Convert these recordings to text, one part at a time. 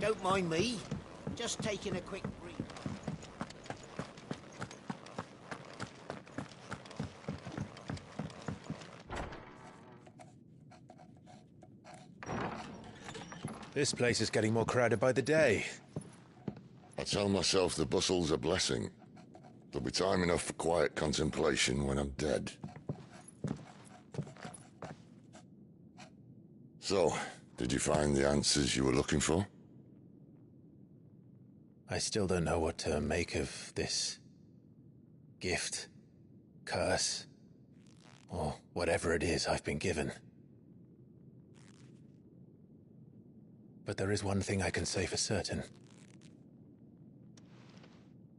Don't mind me. Just taking a quick breathe. This place is getting more crowded by the day. I tell myself the bustle's a blessing. There'll be time enough for quiet contemplation when I'm dead. So, did you find the answers you were looking for? I still don't know what to make of this gift, curse, or whatever it is I've been given. But there is one thing I can say for certain.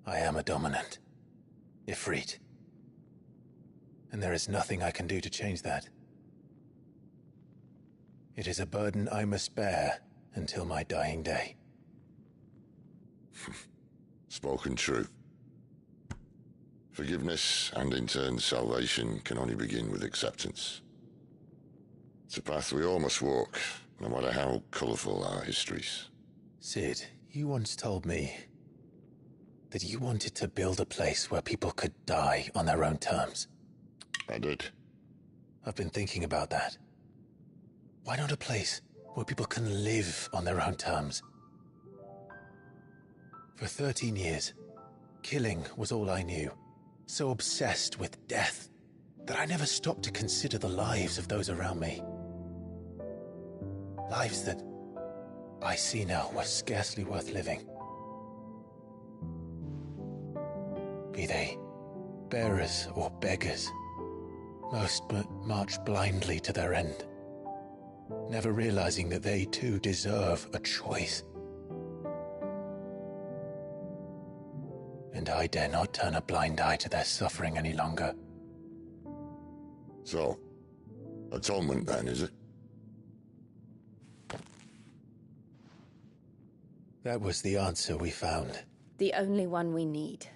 I am a dominant, Ifrit. And there is nothing I can do to change that. It is a burden I must bear until my dying day. Spoken true. Forgiveness, and in turn salvation, can only begin with acceptance. It's a path we all must walk, no matter how colourful our histories. Sid, you once told me that you wanted to build a place where people could die on their own terms. I did. I've been thinking about that. Why not a place where people can live on their own terms? For 13 years, killing was all I knew. So obsessed with death that I never stopped to consider the lives of those around me. Lives that I see now were scarcely worth living. Be they bearers or beggars, most march blindly to their end, never realizing that they too deserve a choice. And I dare not turn a blind eye to their suffering any longer. So, atonement then, is it? That was the answer we found. The only one we need.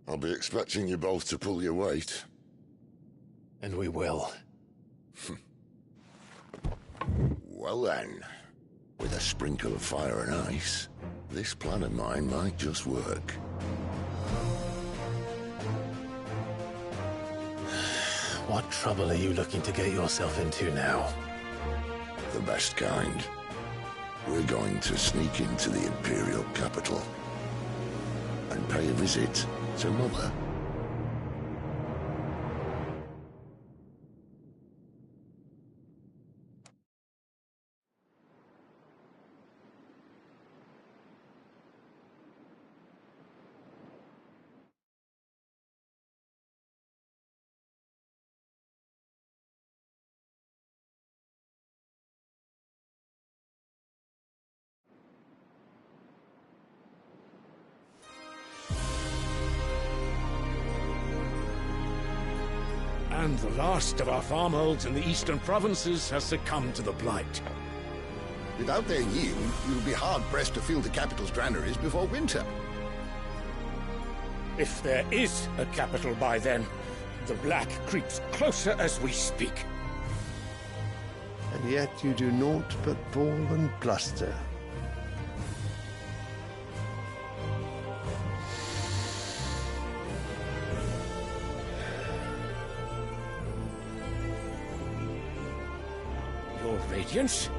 I'll be expecting you both to pull your weight. And we will. Well then, with a sprinkle of fire and ice, this plan of mine might just work. What trouble are you looking to get yourself into now? The best kind. We're going to sneak into the Imperial capital and pay a visit to Mother. And the last of our farmholds in the eastern provinces has succumbed to the blight. Without their yield, you'll be hard-pressed to fill the capital's granaries before winter. If there is a capital by then, the black creeps closer as we speak. And yet you do naught but bawl and bluster. Your Radiance?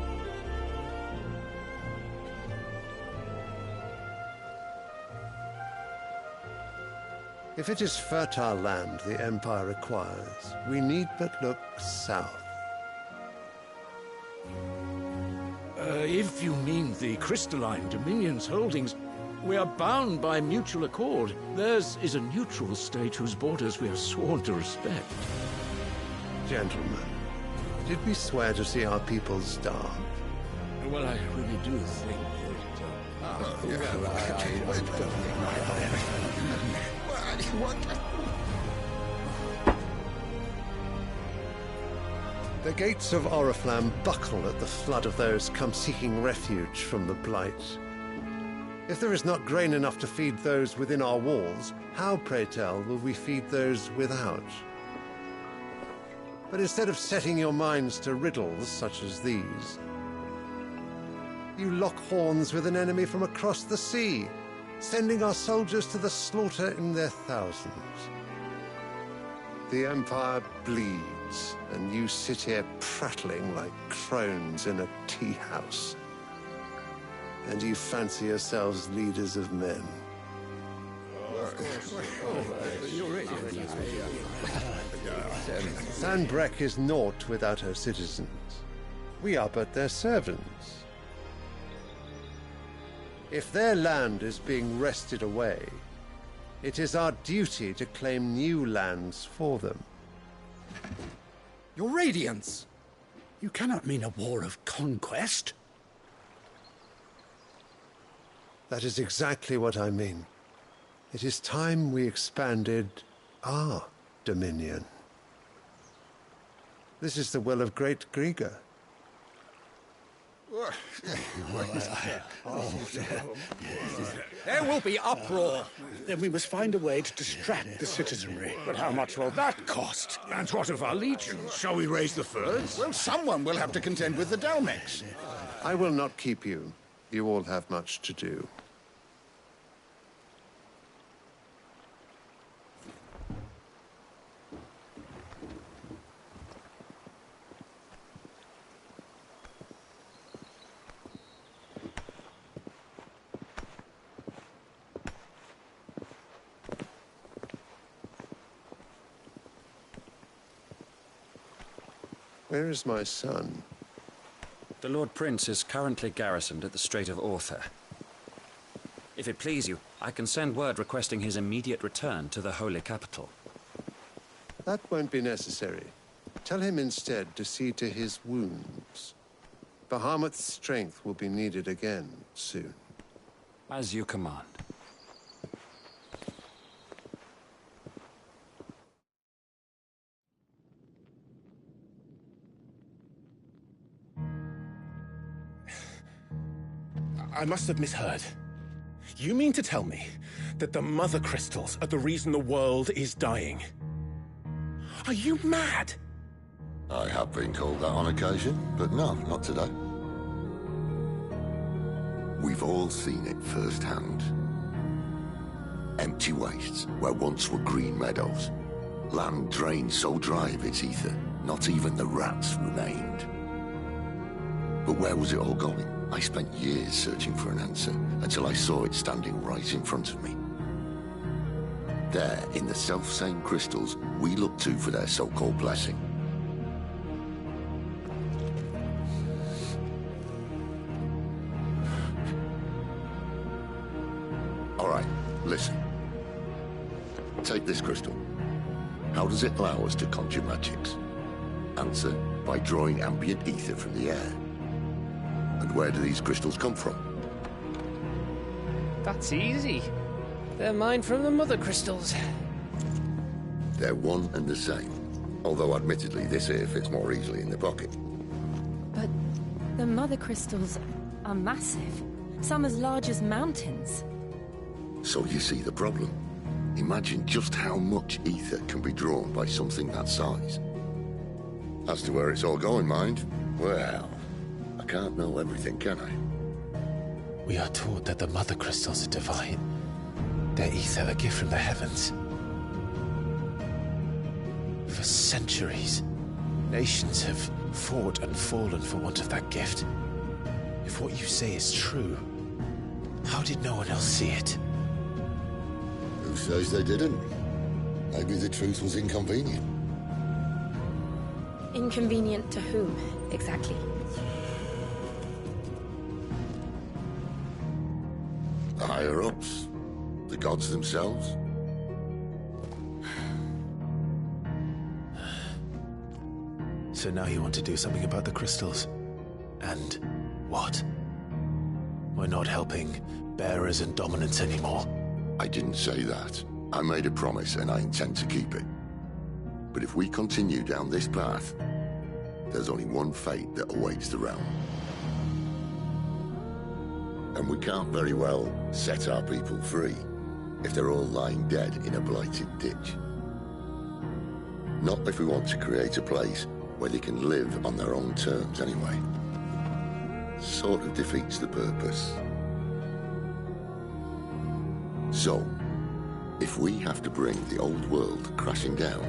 If it is fertile land the Empire requires, we need but look south. If you mean the crystalline Dominion's holdings, we are bound by mutual accord. Theirs is a neutral state whose borders we are sworn to respect. Gentlemen, did we swear to see our people starve? Well, I really do think The gates of Oriflamme buckle at the flood of those come seeking refuge from the Blight. If there is not grain enough to feed those within our walls, how, pray tell, will we feed those without? But instead of setting your minds to riddles such as these, you lock horns with an enemy from across the sea, sending our soldiers to the slaughter in their thousands. The Empire bleeds, and you sit here prattling like crones in a tea house. And you fancy yourselves leaders of men. Sanbreque is naught without her citizens. We are but their servants. If their land is being wrested away, it is our duty to claim new lands for them. Your Radiance! You cannot mean a war of conquest. That is exactly what I mean. It is time we expanded our dominion. This is the will of great Grieger. There will be uproar. Then we must find a way to distract the citizenry. But how much will that cost? And what of our legions? Shall we raise the furs? Well, someone will have to contend with the Dalmex. I will not keep you. You all have much to do. Where is my son? The Lord Prince is currently garrisoned at the Strait of Arthur. If it please you, I can send word requesting his immediate return to the Holy Capital. That won't be necessary. Tell him instead to see to his wounds. Bahamut's strength will be needed again soon. As you command. I must have misheard. You mean to tell me that the Mother Crystals are the reason the world is dying? Are you mad? I have been called that on occasion, but no, not today. We've all seen it firsthand. Empty wastes where once were green meadows. Land drained so dry of its ether, not even the rats remained. But where was it all going? I spent years searching for an answer, until I saw it standing right in front of me. There, in the self-same crystals we look to for their so-called blessing. All right, listen. Take this crystal. How does it allow us to conjure magics? Answer, by drawing ambient ether from the air. And where do these crystals come from? That's easy. They're mined from the Mother Crystals. They're one and the same. Although admittedly this here fits more easily in the pocket. But the Mother Crystals are massive. Some as large as mountains. So you see the problem. Imagine just how much ether can be drawn by something that size. As to where it's all going, mind, well, I can't know everything, can I? We are taught that the Mother Crystals are divine. Their ether a gift from the heavens. For centuries, nations have fought and fallen for want of that gift. If what you say is true, how did no one else see it? Who says they didn't? Maybe the truth was inconvenient. Inconvenient to whom, exactly? The higher-ups? The gods themselves? So now you want to do something about the crystals? And what? We're not helping bearers and dominants anymore. I didn't say that. I made a promise and I intend to keep it. But if we continue down this path, there's only one fate that awaits the realm. And we can't very well set our people free if they're all lying dead in a blighted ditch. Not if we want to create a place where they can live on their own terms anyway. Sort of defeats the purpose. So, if we have to bring the old world crashing down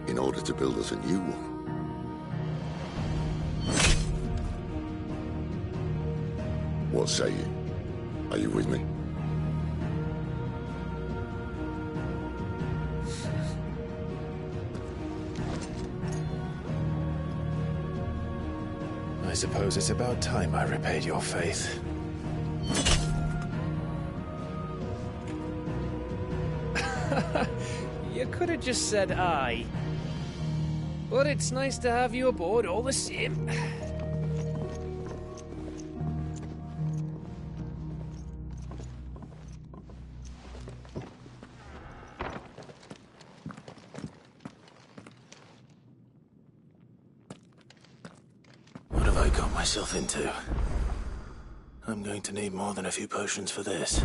in order to build us a new one, what say you? Are you with me? I suppose it's about time I repaid your faith. You could have just said aye. But it's nice to have you aboard all the same. What have I got myself into? I'm going to need more than a few potions for this.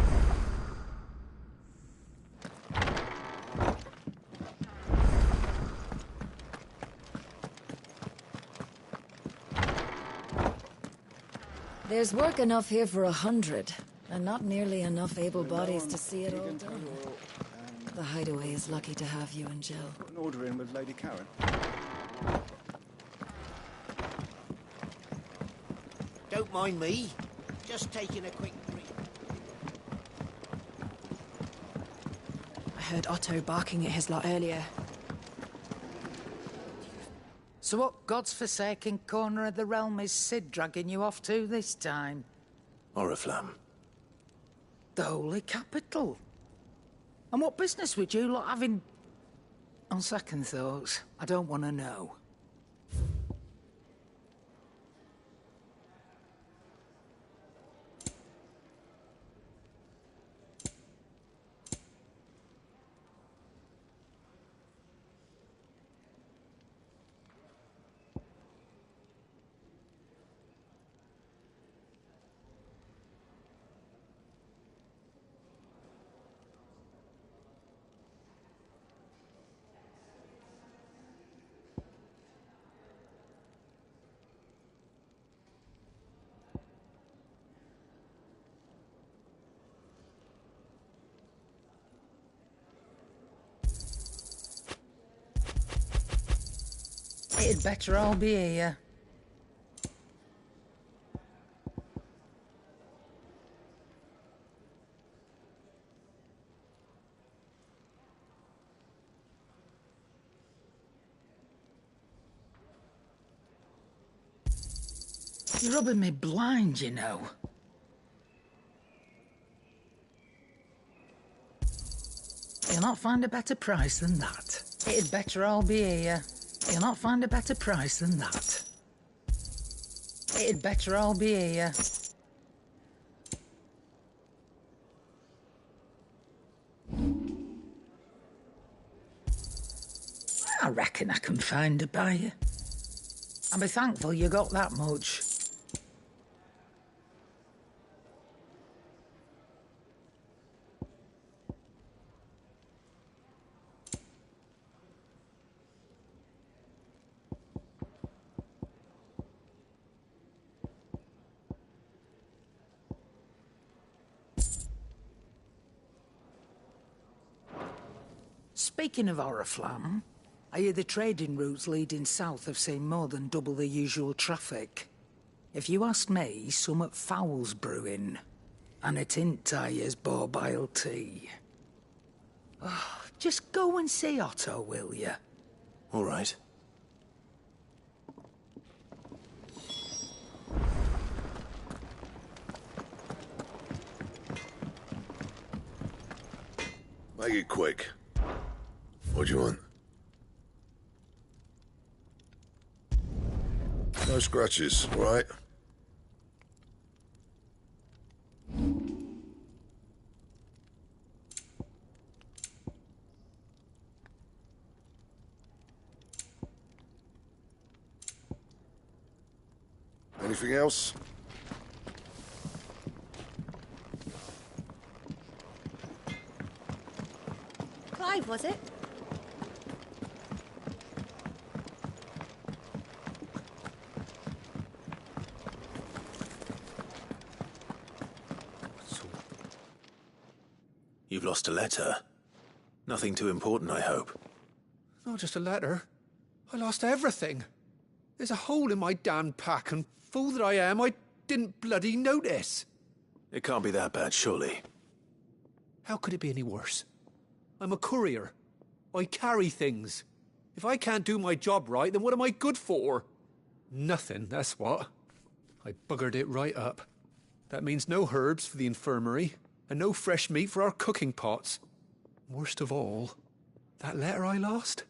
There's work enough here for 100, and not nearly enough able bodies to see it all done. The Hideaway is lucky to have you and Jill. Put an order in with Lady Karen. Don't mind me. Just taking a quick break. I heard Otto barking at his lot earlier. So what god's-forsaken corner of the realm is Cid dragging you off to this time? Oriflamme. The Holy Capital. And what business would you lot have in... On second thoughts, I don't want to know. It'd better all be here. You're rubbing me blind, you know. You'll not find a better price than that. It'd better all be here. You'll not find a better price than that. It'd better all be here. I reckon I can find a buyer. I'll be thankful you got that much. Speaking of Oriflamme, I hear the trading routes leading south have seen more than double the usual traffic. If you ask me, summat foul's brewing. And it ain't Tyre's borbile tea. Oh, just go and see Otto, will you? All right. Make it quick. What do you want? No scratches, right? Anything else? Clive, was it? You've lost a letter. Nothing too important, I hope. Not just a letter. I lost everything. There's a hole in my damn pack, and fool that I am, I didn't bloody notice. It can't be that bad, surely. How could it be any worse? I'm a courier. I carry things. If I can't do my job right, then what am I good for? Nothing, that's what. I buggered it right up. That means no herbs for the infirmary, and no fresh meat for our cooking pots. Worst of all, that letter I lost?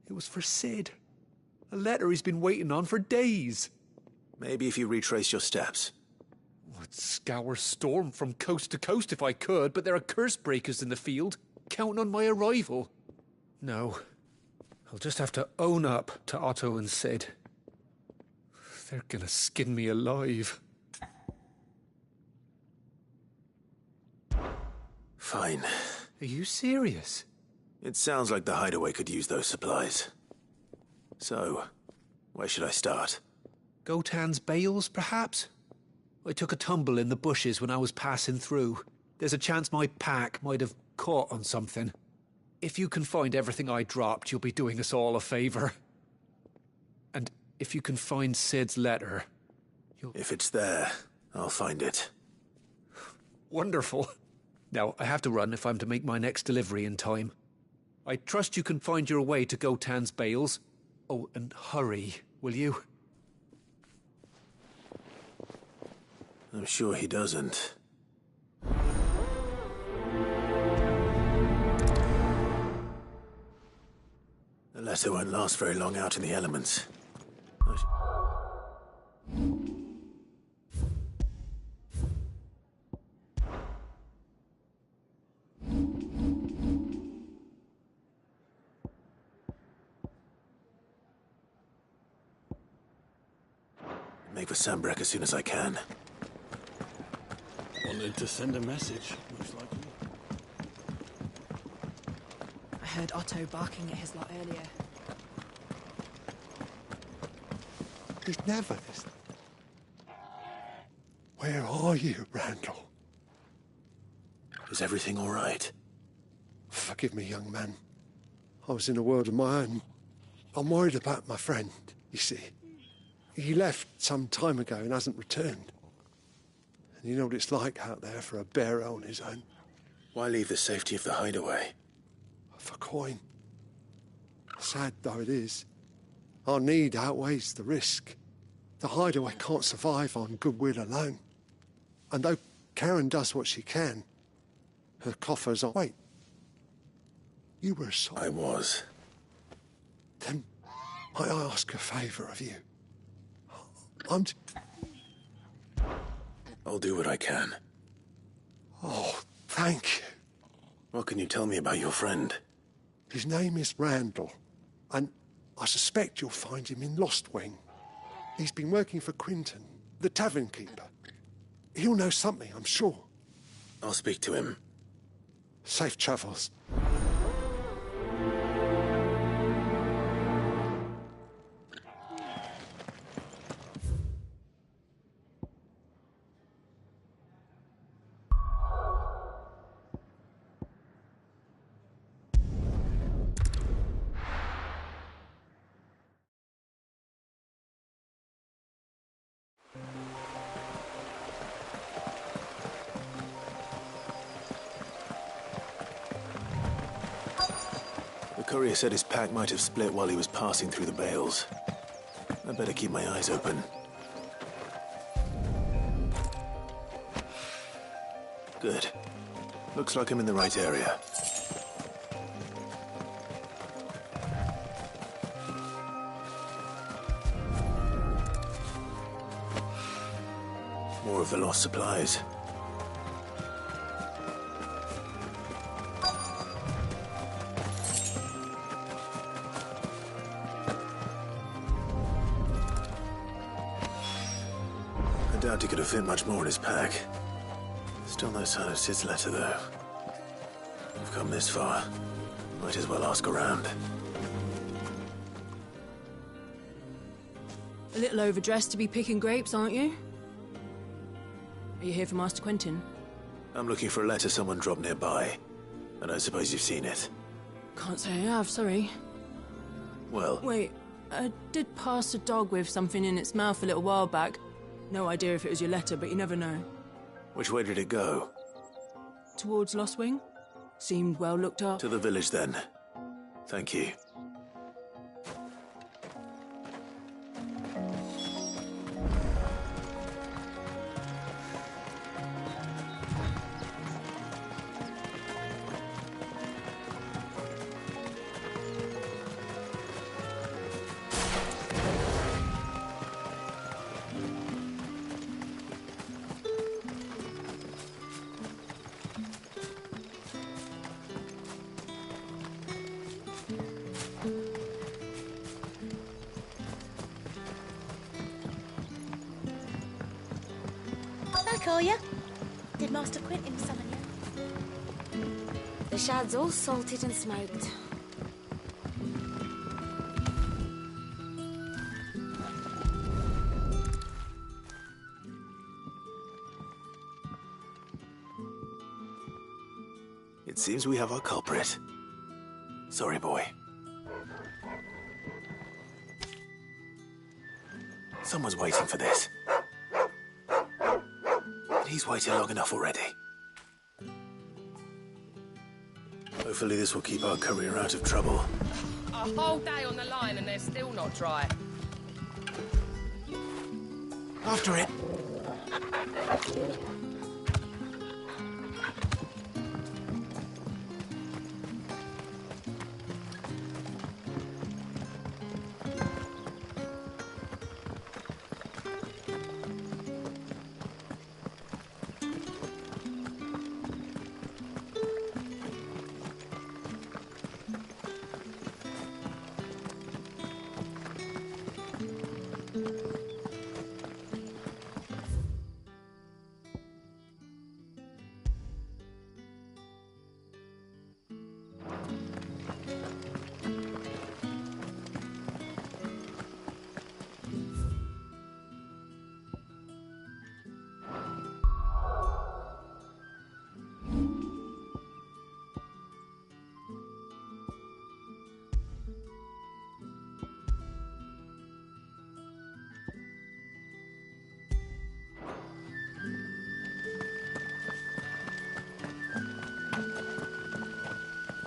It was for Sid. A letter he's been waiting on for days. Maybe if you retrace your steps. I'd scour Storm from coast to coast if I could, but there are curse breakers in the field, counting on my arrival. No, I'll just have to own up to Otto and Sid. They're gonna skin me alive. Fine. Are you serious? It sounds like the hideaway could use those supplies. So, where should I start? Gotan's bales, perhaps? I took a tumble in the bushes when I was passing through. There's a chance my pack might have caught on something. If you can find everything I dropped, you'll be doing us all a favour. And if you can find Sid's letter, you'll... If it's there, I'll find it. Wonderful. Now, I have to run if I'm to make my next delivery in time. I trust you can find your way to Gotan's bales. Oh, and hurry, will you? I'm sure he doesn't. The letter won't last very long out in the elements. Make for Sambrek as soon as I can. Wanted to send a message, most likely. I heard Otto barking at his lot earlier. He's never this. Where are you, Randall? Is everything all right? Forgive me, young man. I was in a world of my own. I'm worried about my friend, you see. He left some time ago and hasn't returned. And you know what it's like out there for a bearer on his own. Why leave the safety of the hideaway? For coin. Sad though it is, our need outweighs the risk. The hideaway can't survive on goodwill alone. And though Karen does what she can, her coffers are... Wait. You were sorry. I was. Then might I ask a favour of you? I'll do what I can. Oh, thank you. What can you tell me about your friend? His name is Randall, and I suspect you'll find him in Lost Wing. He's been working for Quinton, the tavern keeper. He'll know something, I'm sure. I'll speak to him. Safe travels. The courier said his pack might have split while he was passing through the bales. I better keep my eyes open. Good. Looks like I'm in the right area. More of the lost supplies. I doubt he could have fit much more in his pack. Still no sign of Sid's letter, though. We've come this far. Might as well ask around. A little overdressed to be picking grapes, aren't you? Are you here for Master Quentin? I'm looking for a letter someone dropped nearby. I don't suppose you've seen it. Can't say I have, sorry. Well... Wait, I did pass a dog with something in its mouth a little while back. No idea if it was your letter, but you never know. Which way did it go? Towards Lost Wing? Seemed well looked up. To the village, then. Thank you. Did Master Quentin summon you? The shad's all salted and smoked. It seems we have our culprit. Sorry, boy. Someone's waiting for this. He's waited long enough already. Hopefully this will keep our courier out of trouble. A whole day on the line and they're still not dry. After it.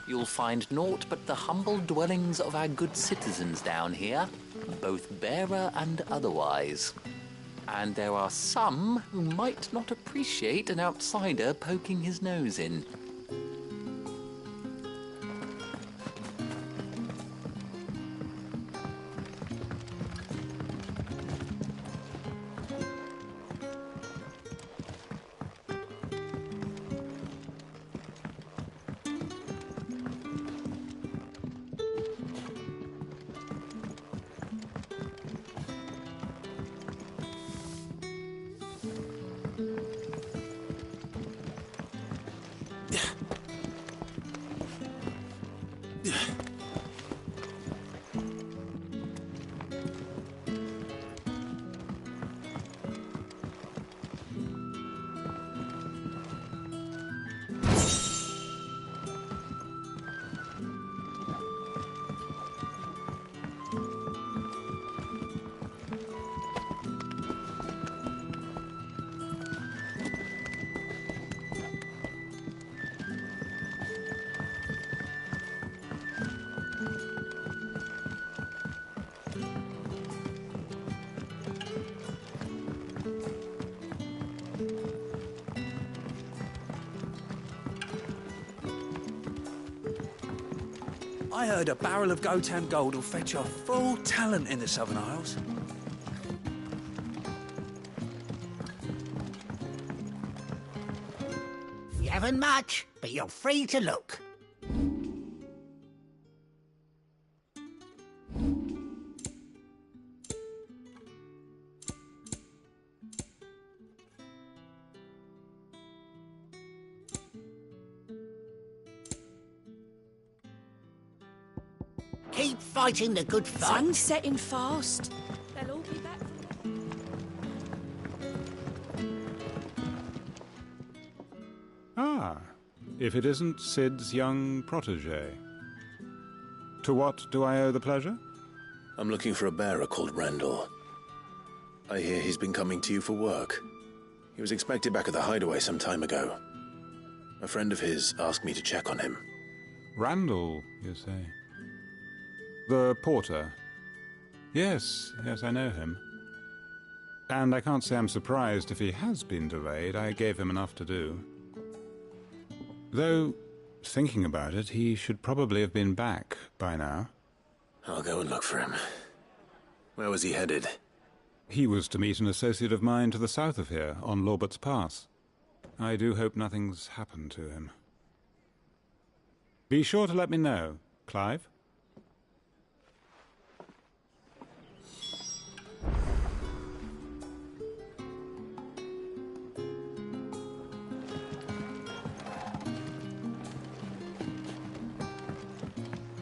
You'll find naught but the humble dwellings of our good citizens down here, both bearer and otherwise. And there are some who might not appreciate an outsider poking his nose in. I heard a barrel of Gotan gold will fetch your full talent in the Southern Isles. You haven't much, but you're free to look. Keep fighting the good fight. Sun's setting fast. They'll all be back. if it isn't Sid's young protege. To what do I owe the pleasure? I'm looking for a bearer called Randall. I hear he's been coming to you for work. He was expected back at the hideaway some time ago. A friend of his asked me to check on him. Randall, you say? The porter? Yes, I know him. And I can't say I'm surprised if he has been delayed. I gave him enough to do. Though, thinking about it, he should probably have been back by now. I'll go and look for him. Where was he headed? He was to meet an associate of mine to the south of here, on Lorbert's Pass. I do hope nothing's happened to him. Be sure to let me know, Clive.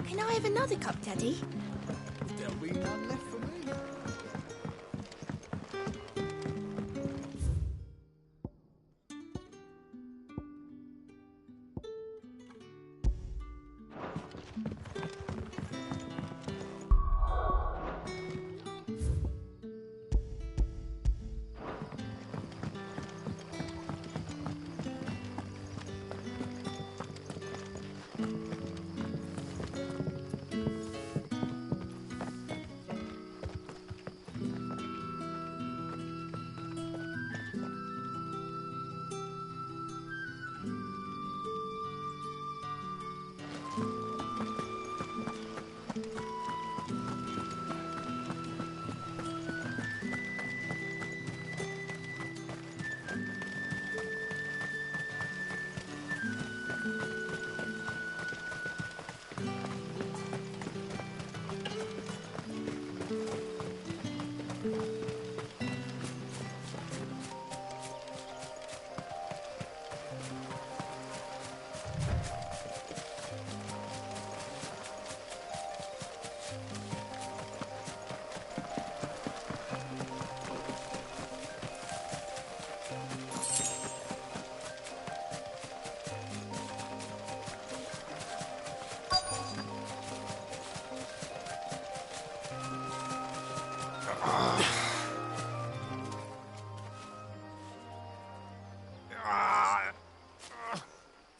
Can I have another cup, Daddy? There'll be none left for me.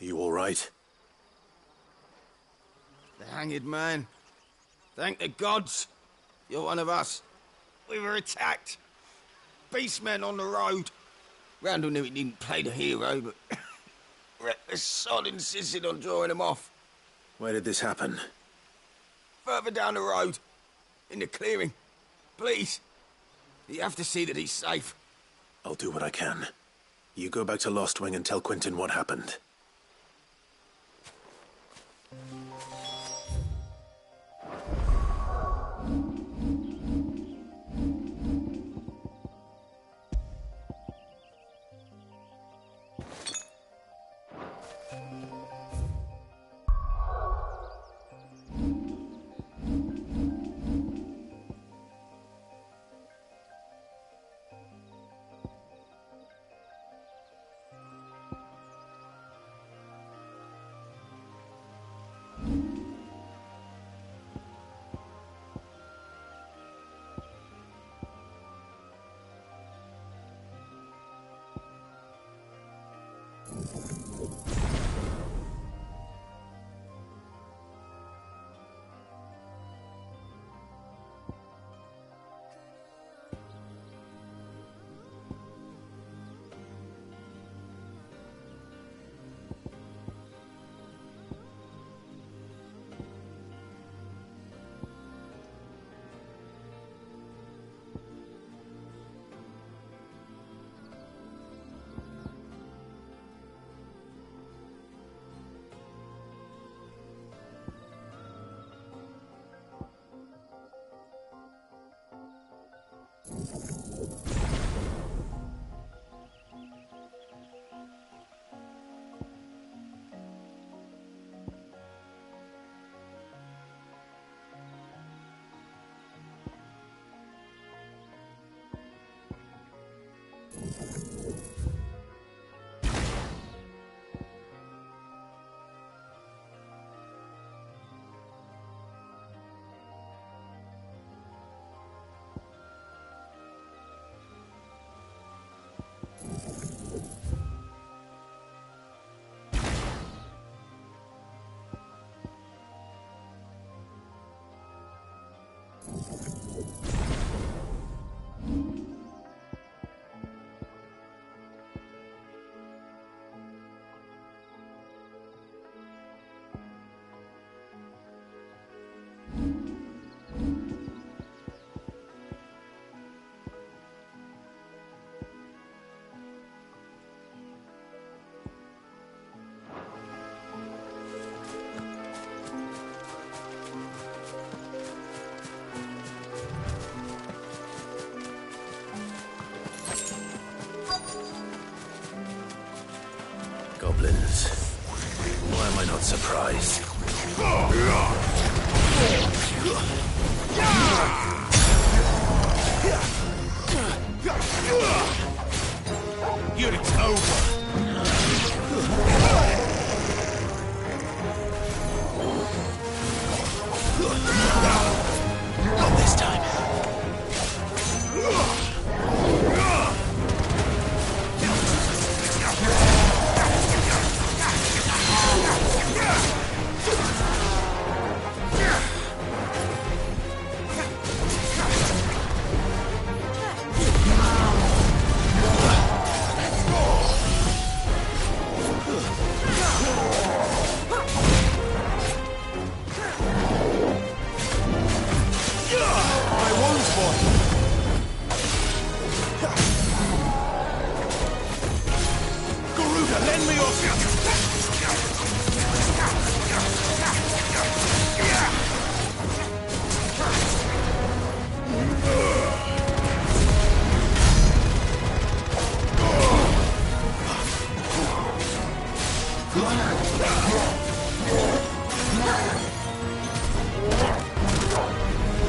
You all right? The hanged man. Thank the gods. You're one of us. We were attacked. Beastmen on the road. Randall knew he didn't play the hero, but reckless sod insisted on drawing him off. Where did this happen? Further down the road. In the clearing. Please. You have to see that he's safe. I'll do what I can. You go back to Lost Wing and tell Quentin what happened. Goblins. Why am I not surprised? It's over. Not this time.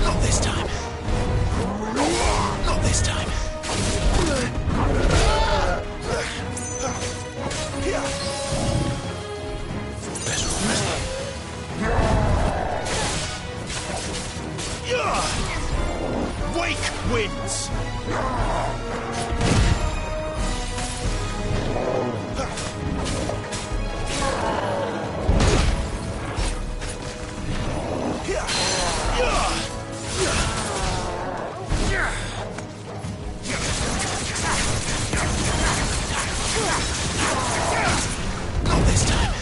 Not this time. Not this time. Wake wins. Not this time.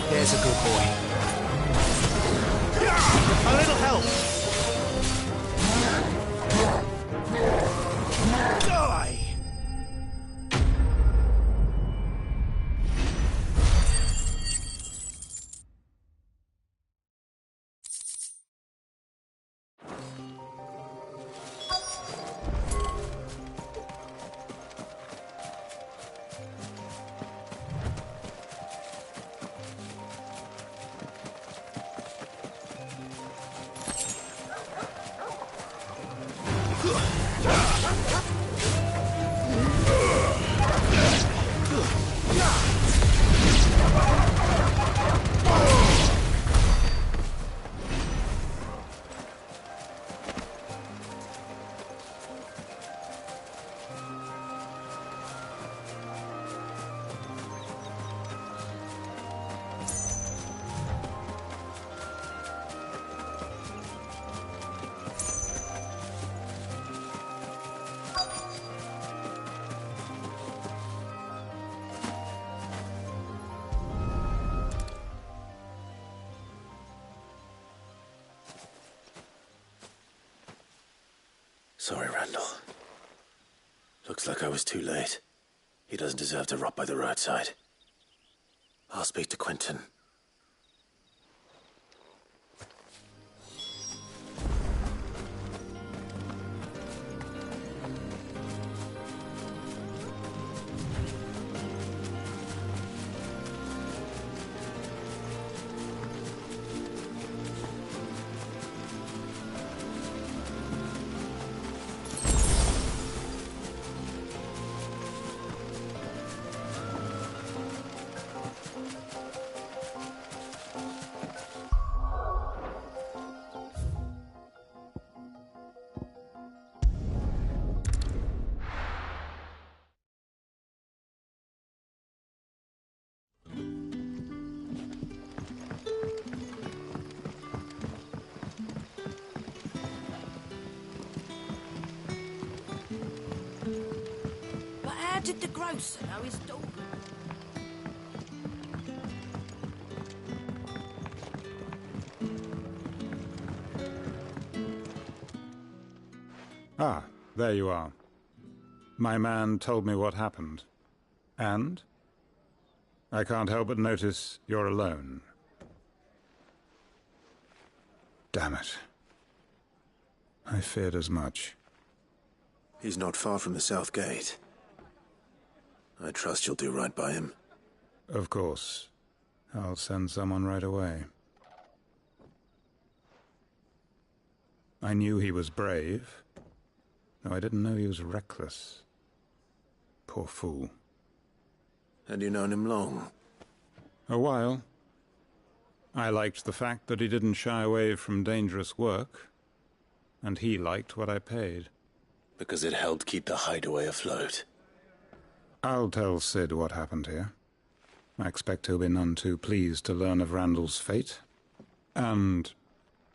There's a good boy. A little help. Die. Sorry, Randall. Looks like I was too late. He doesn't deserve to rot by the roadside. I'll speak to Quentin. did the grocer know his daughter? Ah, there you are. My man told me what happened. And? I can't help but notice you're alone. Damn it. I feared as much. He's not far from the South Gate. I trust you'll do right by him. Of course. I'll send someone right away. I knew he was brave, though I didn't know he was reckless. Poor fool. Had you known him long? A while. I liked the fact that he didn't shy away from dangerous work, and he liked what I paid. Because it helped keep the hideaway afloat. I'll tell Sid what happened here. I expect he'll be none too pleased to learn of Randall's fate. And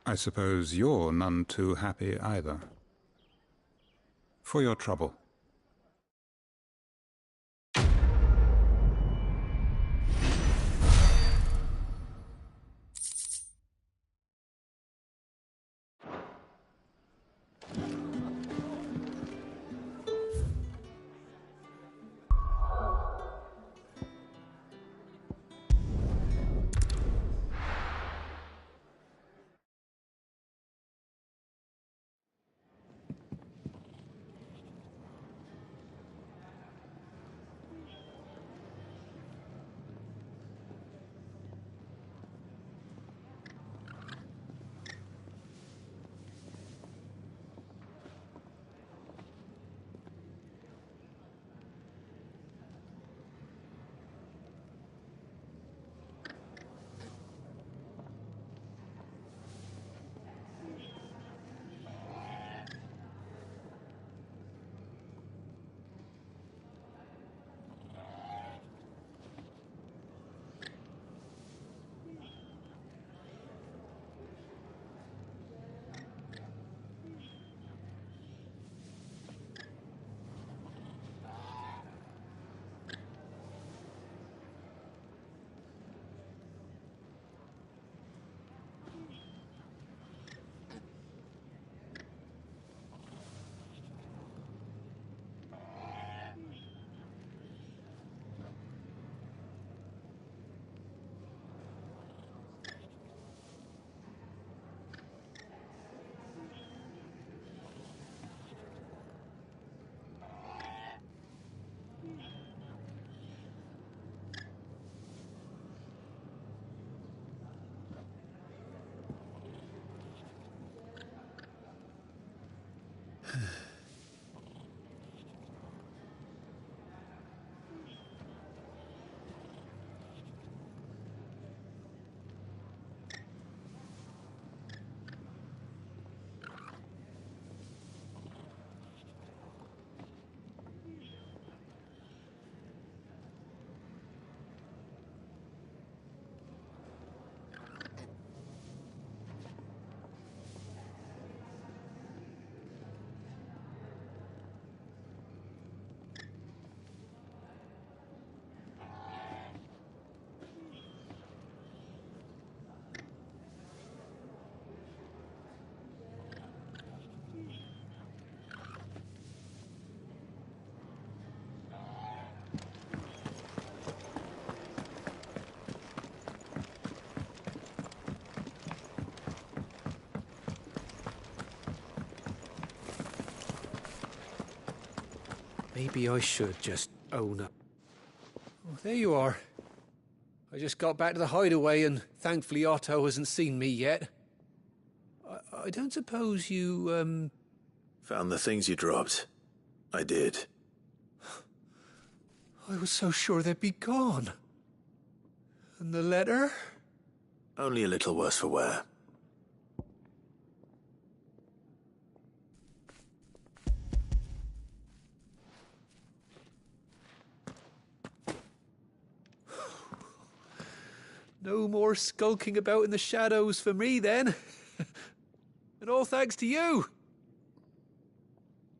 I suppose you're none too happy either. For your trouble. Maybe I should just own up. Oh, there you are. I just got back to the hideaway and thankfully Otto hasn't seen me yet. I don't suppose you, Found the things you dropped. I did. I was so sure they'd be gone. And the letter? Only a little worse for wear. No more skulking about in the shadows for me, then. And all thanks to you.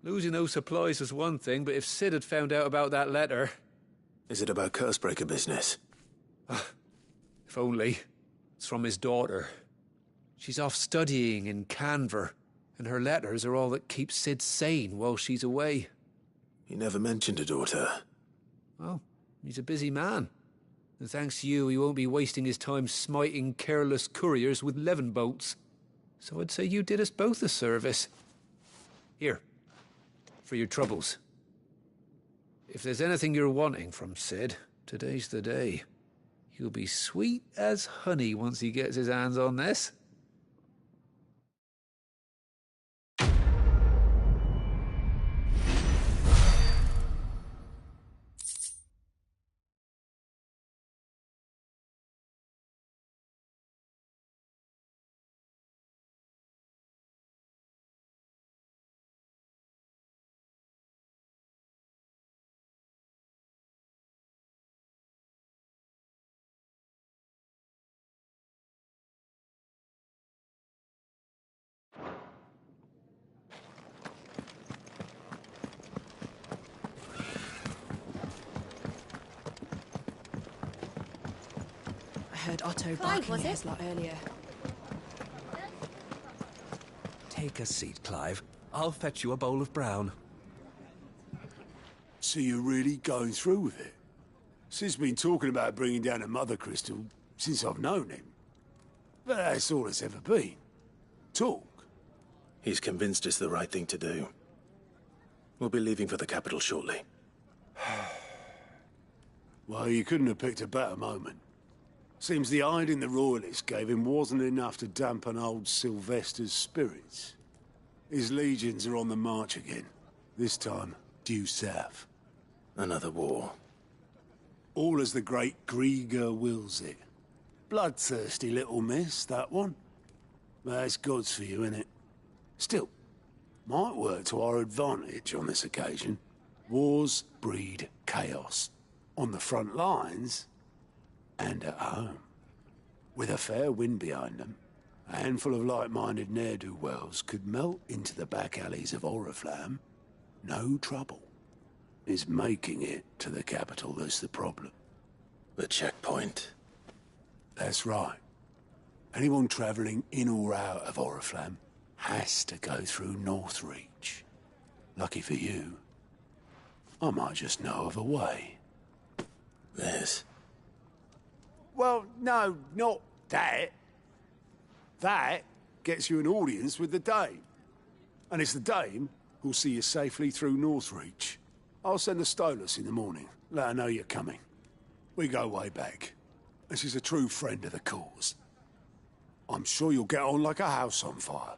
Losing those supplies was one thing, but if Sid had found out about that letter... Is it about Cursebreaker business? If only. It's from his daughter. She's off studying in Canver, and her letters are all that keeps Sid sane while she's away. He never mentioned a daughter. Well, he's a busy man. And thanks to you, he won't be wasting his time smiting careless couriers with levin bolts. So I'd say you did us both a service. Here, for your troubles. If there's anything you're wanting from Sid, today's the day. He'll be sweet as honey once he gets his hands on this. I heard Otto Clive, barking was at it? his lot earlier. Take a seat, Clive. I'll fetch you a bowl of brown. So you're really going through with it? Sid's been talking about bringing down a mother crystal since I've known him. But that's all it's ever been. Talk. He's convinced it's the right thing to do. We'll be leaving for the capital shortly. Well, you couldn't have picked a better moment. Seems the hiding the Royalists gave him wasn't enough to dampen old Sylvester's spirits. His legions are on the march again. This time, due south. Another war. All as the great Grieger wills it. Bloodthirsty little miss, that one. That's God's for you, innit? Still, might work to our advantage on this occasion. Wars breed chaos. On the front lines, and at home. With a fair wind behind them, a handful of like-minded ne'er-do-wells could melt into the back alleys of Oriflamme. No trouble. It's making it to the capital that's the problem. The checkpoint. That's right. Anyone travelling in or out of Oriflamme has to go through Northreach. Lucky for you, I might just know of a way. Yes. Well, no, not that. That gets you an audience with the Dame. And it's the Dame who'll see you safely through Northreach. I'll send a Stolas in the morning. Let her know you're coming. We go way back. And she's a true friend of the cause. I'm sure you'll get on like a house on fire.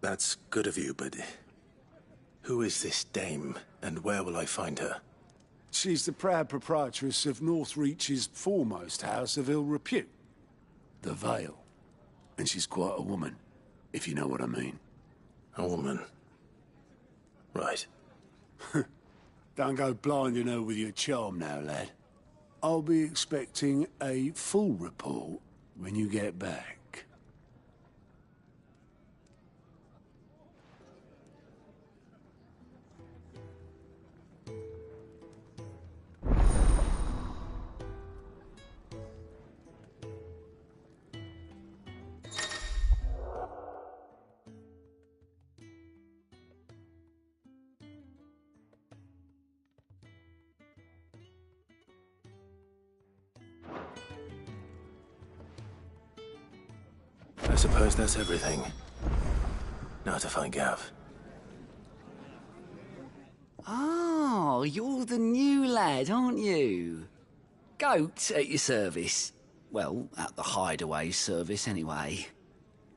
That's good of you, but... who is this Dame, and where will I find her? She's the proud proprietress of Northreach's foremost house of ill repute, the Vale. And she's quite a woman, if you know what I mean. A woman? Right. Don't go blinding her with your charm now, lad. I'll be expecting a full report when you get back. I suppose that's everything. Now to find Gav. Oh, you're the new lad, aren't you? Goat at your service. Well, at the Hideaway service, anyway.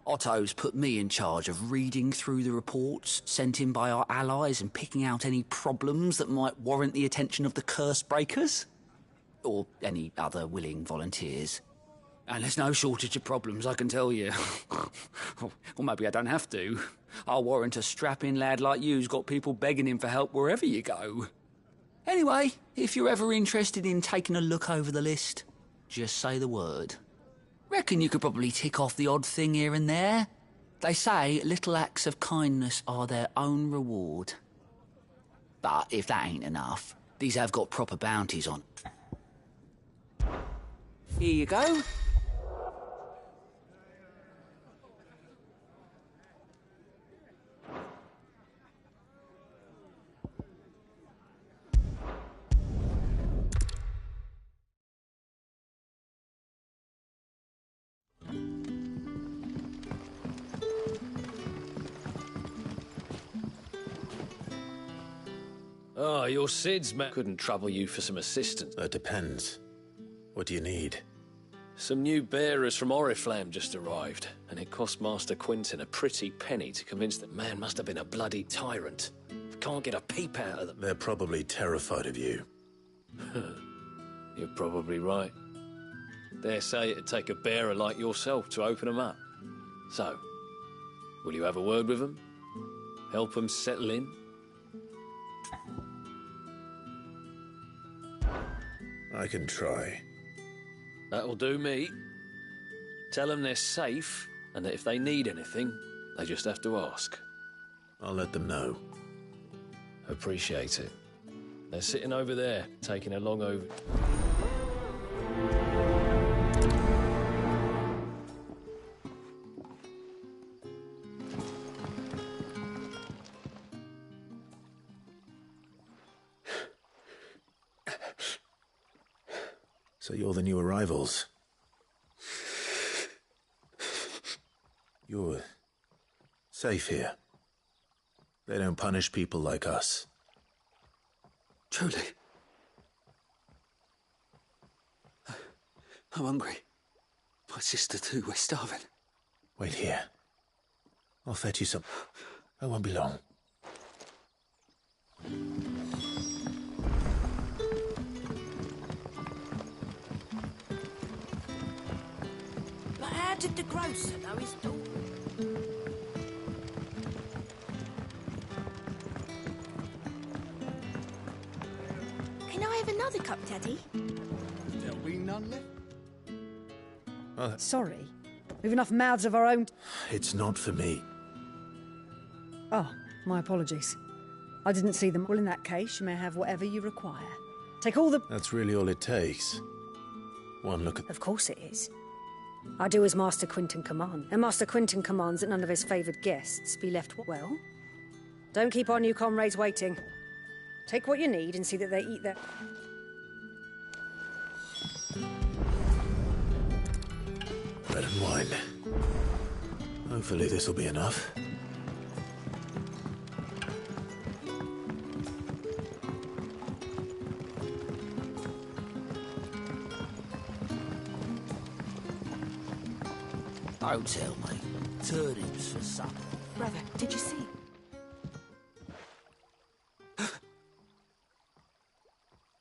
Otto's put me in charge of reading through the reports sent in by our allies and picking out any problems that might warrant the attention of the Cursebreakers. Or any other willing volunteers. And there's no shortage of problems, I can tell you. Or maybe I don't have to. I'll warrant a strapping lad like you's got people begging him for help wherever you go. Anyway, if you're ever interested in taking a look over the list, just say the word. Reckon you could probably tick off the odd thing here and there. They say little acts of kindness are their own reward. But if that ain't enough, these have got proper bounties on. Here you go. Oh, your Sid's man couldn't trouble you for some assistance. That depends. What do you need? Some new bearers from Oriflamme just arrived, and it cost Master Quinton a pretty penny to convince that man must have been a bloody tyrant. Can't get a peep out of them. They're probably terrified of you. You're probably right. Dare say it'd take a bearer like yourself to open them up. So, will you have a word with them? Help them settle in? I can try. That'll do me. Tell them they're safe, and that if they need anything, they just have to ask. I'll let them know. Appreciate it. They're sitting over there, taking a long over... So you're the new arrivals. You're safe here. They don't punish people like us. Truly. I'm hungry. My sister too, we're starving. Wait here. I'll fetch you some. I won't be long. But how did the grocer know his daughter? Can I have another cup, Daddy? There'll be none left. Sorry. We've enough mouths of our own. It's not for me. Oh, my apologies. I didn't see them. Well, in that case, you may have whatever you require. Take all the... That's really all it takes. One look at... Of course it is. I do as Master Quinton commands. And Master Quinton commands that none of his favoured guests be left... Well, don't keep our new comrades waiting. Take what you need and see that they eat their... Bread and wine. Hopefully this'll be enough. Don't tell me. Turnips for supper. Brother, did you see?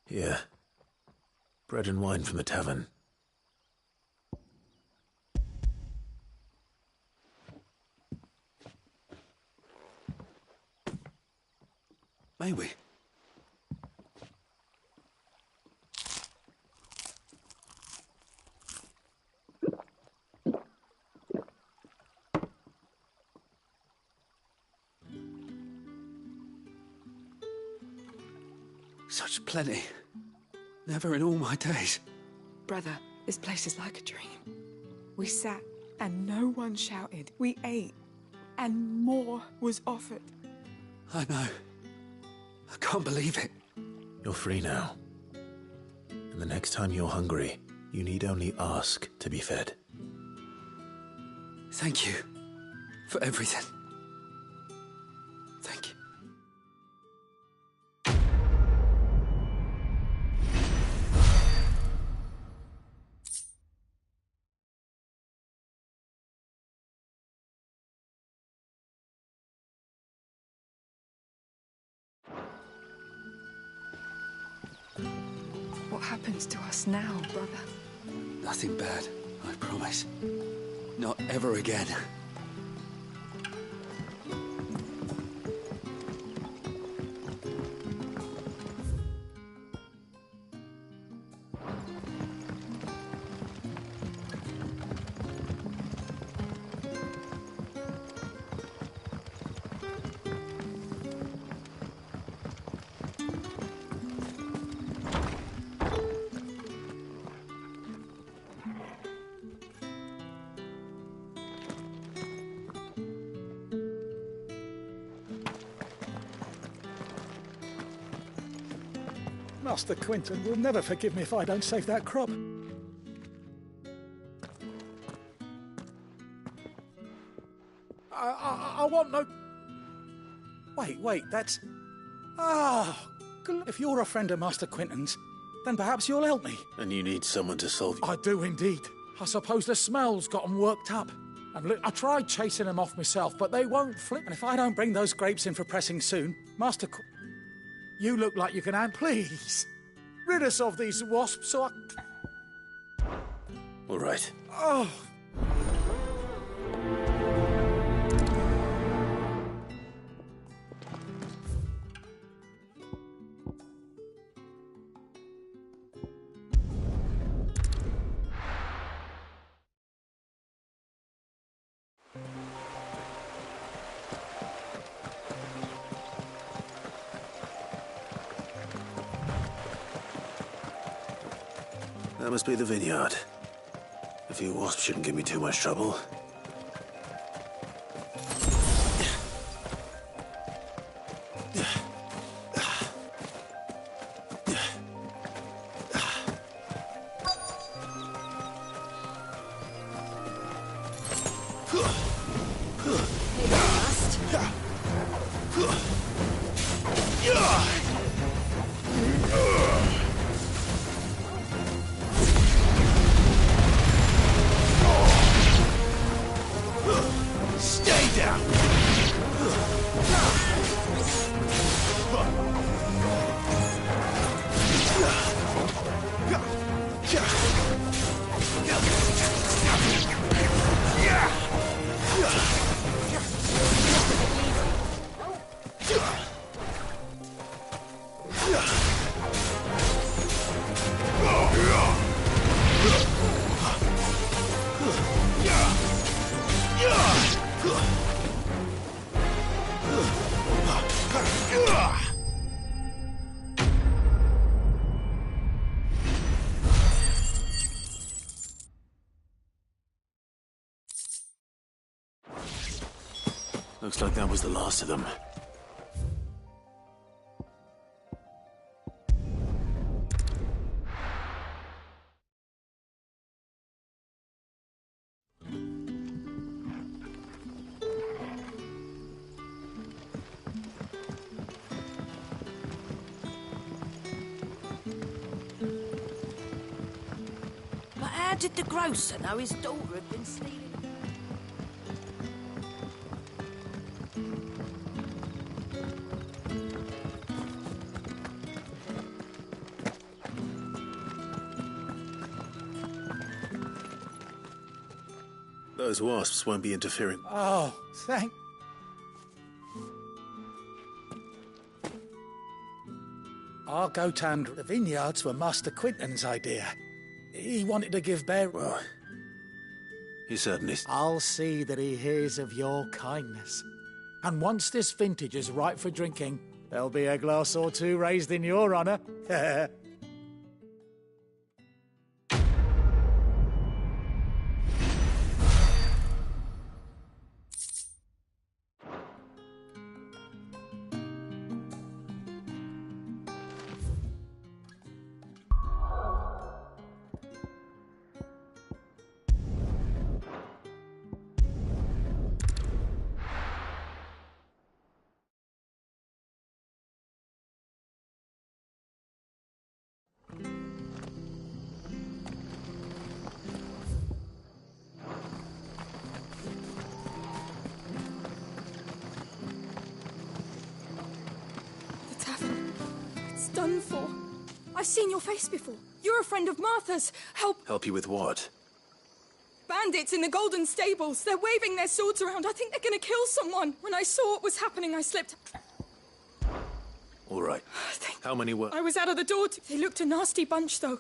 Yeah. Bread and wine from the tavern. May we? Such plenty. Never in all my days. Brother, this place is like a dream. We sat and no one shouted. We ate and more was offered. I know. I can't believe it. You're free now. And the next time you're hungry, you need only ask to be fed. Thank you for everything. Thank you. What happens to us now, brother? Nothing bad, I promise. Not ever again. Master Quinton will never forgive me if I don't save that crop. I want no... Wait, that's... if you're a friend of Master Quinton's, then perhaps you'll help me. And you need someone to solve you. I do indeed. I suppose the smell's got them worked up. And look, I tried chasing them off myself, but they won't flip. And if I don't bring those grapes in for pressing soon, you look like you can hand. Please, rid us of these wasps so I... All right. Oh... That must be the vineyard. A few wasps shouldn't give me too much trouble. Looks like that was the last of them. But how did the grocer know his daughter had been stealing? Those wasps won't be interfering. Oh, thank... Our goat and the vineyards were Master Quinton's idea. He wanted to give Bear... Well, he certainly... I'll see that he hears of your kindness. And once this vintage is ripe for drinking, there'll be a glass or two raised in your honour. Done for. I've seen your face before. You're a friend of Martha's. Help you with what? Bandits in the Golden Stables. They're waving their swords around. I think they're going to kill someone. When I saw what was happening, I slipped. All right. How many were... I was out of the door. They looked a nasty bunch, though.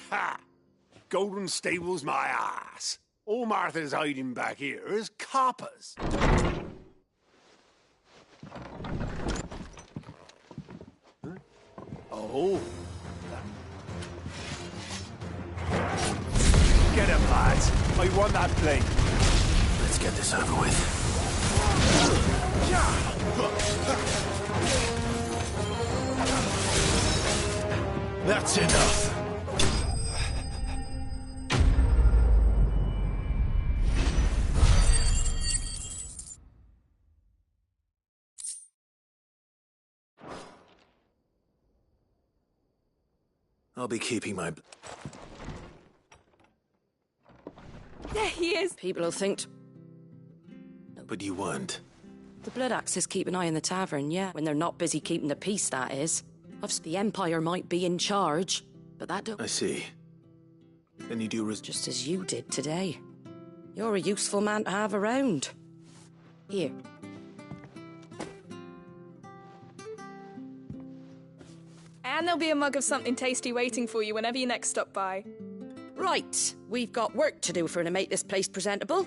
Ha! Golden Stables, my ass. All Martha's hiding back here is coppers. Huh? Oh, lads. I want that plate. Let's get this over with. That's enough. I'll be keeping my... There he is! People will think... But you weren't. The Blood Axes keep an eye on the tavern, yeah. When they're not busy keeping the peace, that is. The Empire might be in charge, but that don't... I see. Then you do Just as you did today. You're a useful man to have around. Here. And there'll be a mug of something tasty waiting for you whenever you next stop by. Right, we've got work to do to make this place presentable.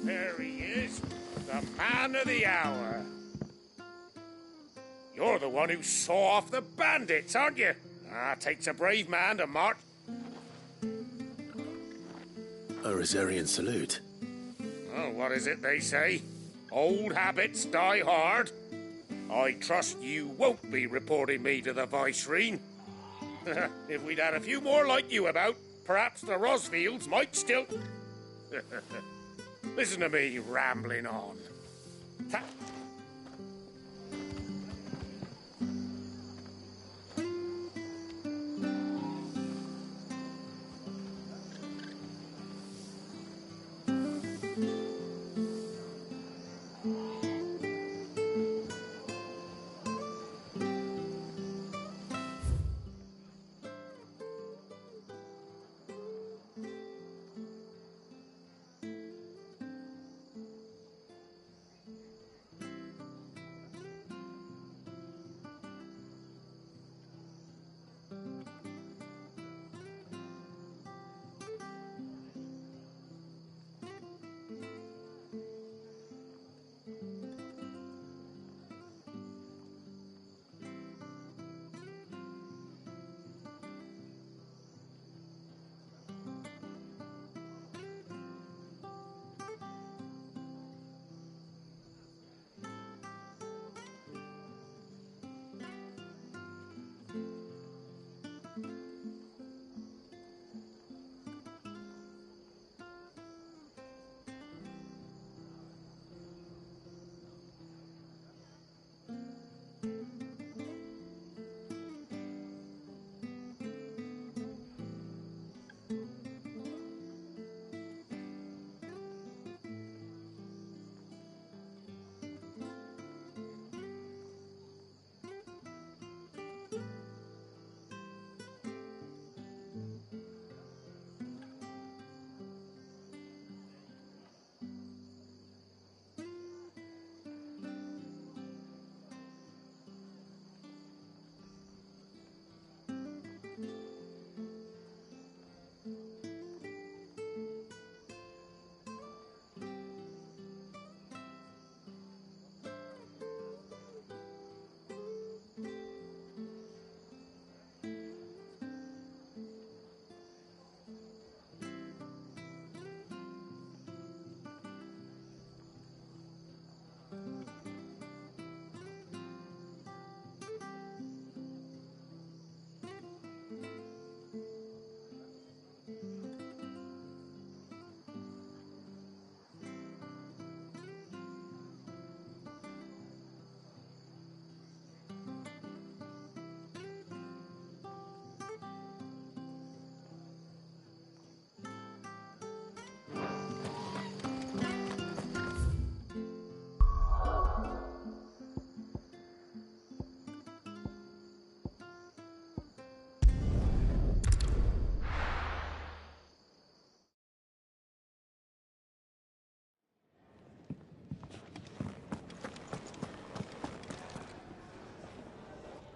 There he is, the man of the hour. You're the one who saw off the bandits, aren't you? Takes a brave man to march. A Rosarian salute. Oh, what is it they say? Old habits die hard. I trust you won't be reporting me to the Viceroy. If we'd had a few more like you about, perhaps the Rosfields might still... Listen to me rambling on.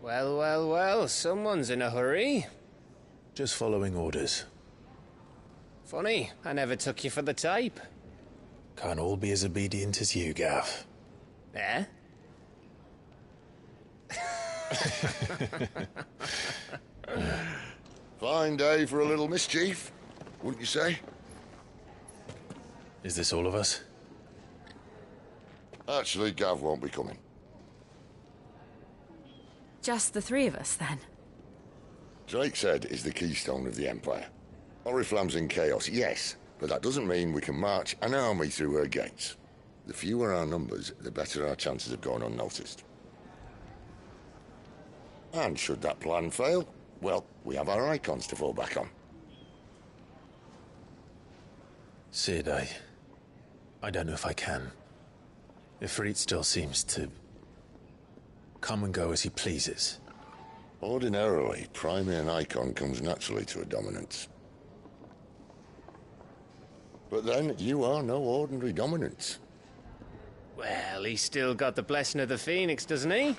Well, well, well, someone's in a hurry. Just following orders. Funny, I never took you for the type. Can't all be as obedient as you, Gav. Eh? Fine day for a little mischief, wouldn't you say? Is this all of us? Actually, Gav won't be coming. Just the three of us, then? Drake's Head is the keystone of the Empire. Oriflamme's in chaos, yes, but that doesn't mean we can march an army through her gates. The fewer our numbers, the better our chances of going unnoticed. And should that plan fail, well, we have our icons to fall back on. Sid, I don't know if I can. Ifrit still seems to come and go as he pleases. Ordinarily, priming an icon comes naturally to a dominance. But then, you are no ordinary dominance. Well, he's still got the blessing of the Phoenix, doesn't he?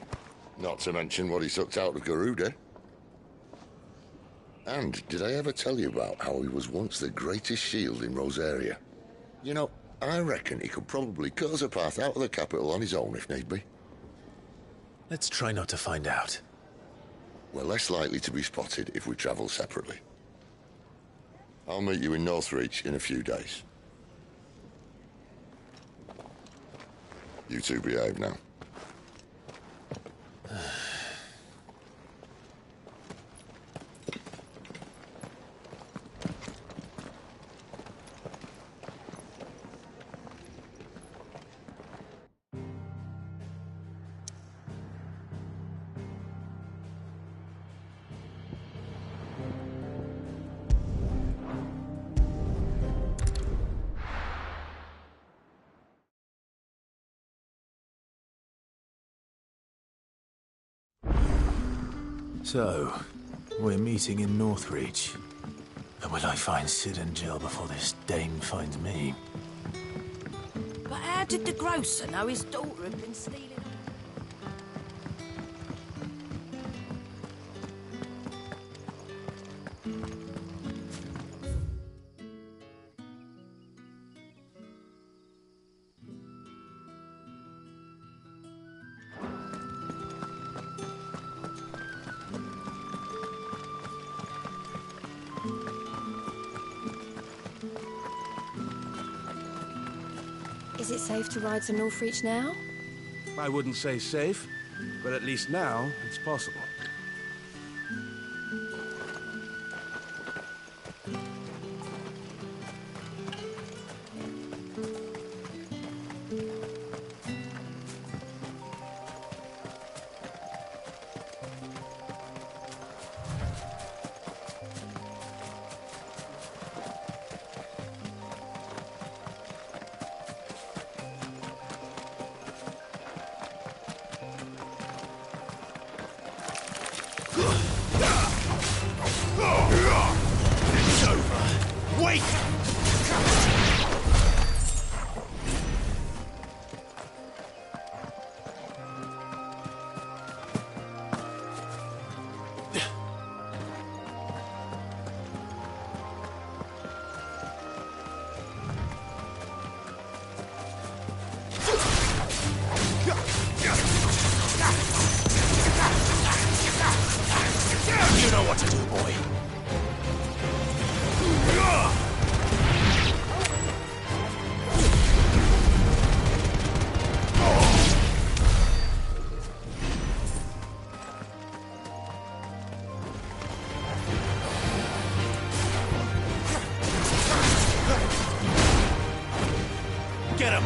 Not to mention what he sucked out of Garuda. And did I ever tell you about how he was once the greatest shield in Rosaria? You know, I reckon he could probably cut us a path out of the capital on his own if need be. Let's try not to find out. We're less likely to be spotted if we travel separately. I'll meet you in Northreach in a few days. You two behave now. So, we're meeting in Northreach. And will I find Sid and Jill before this dame finds me? But how did the grocer know his daughter had been stealing? Is it safe to ride to Northreach now? I wouldn't say safe, but at least now it's possible. It's over. Wait! You know what to do, boy. Get him!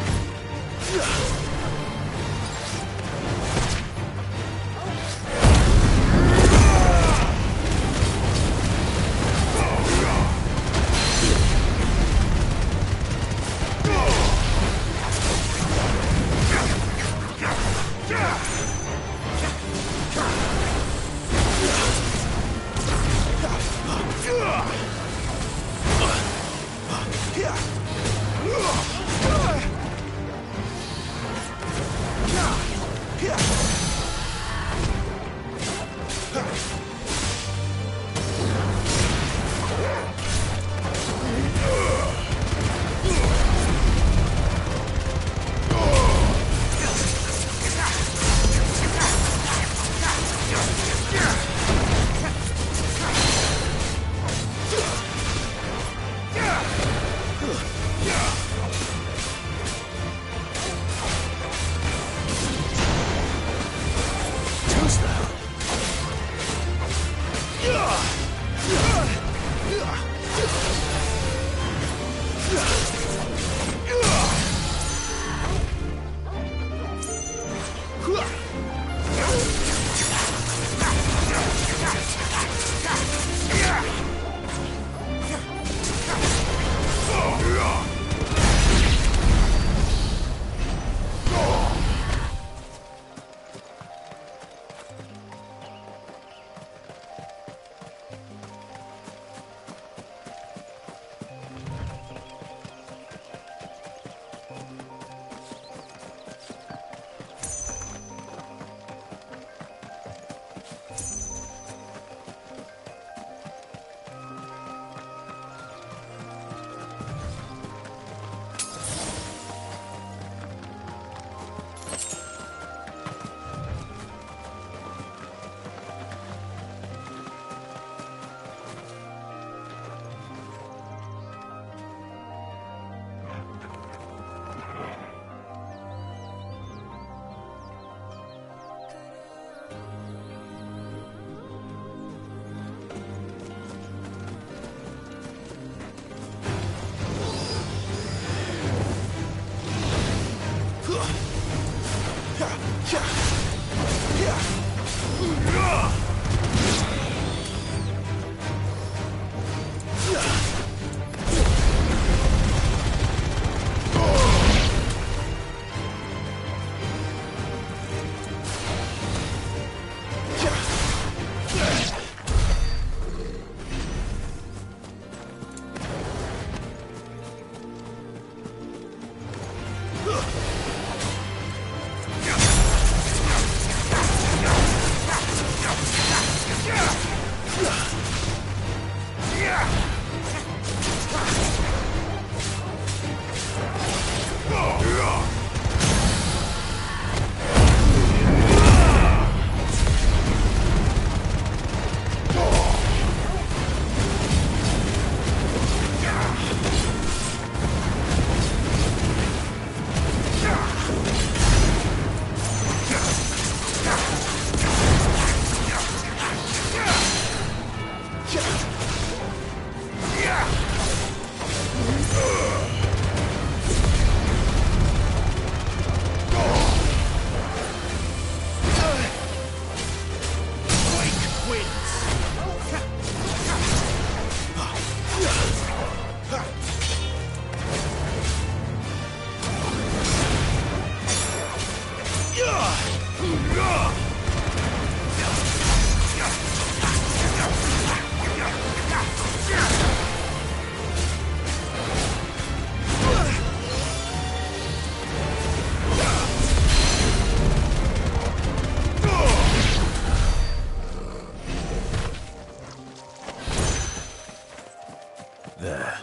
There.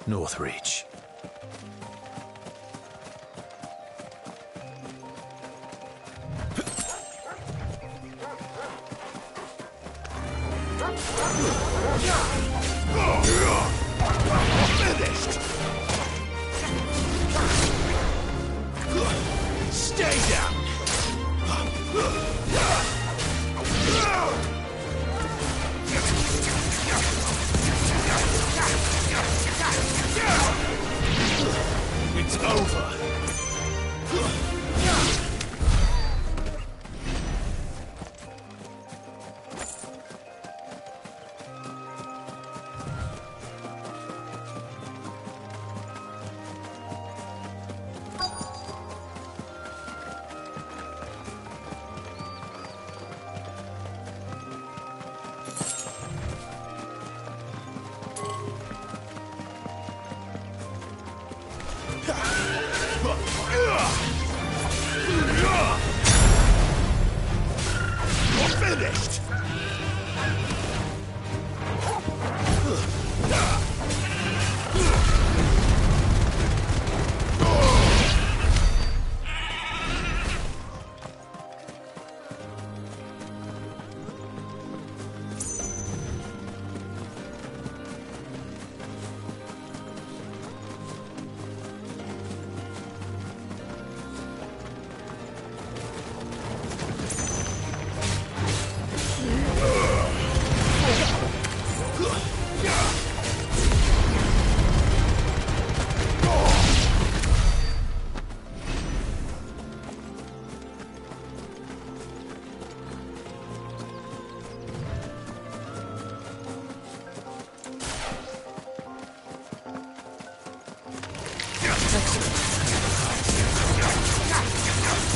Northreach. Finished! Stay down! It's over. Finished!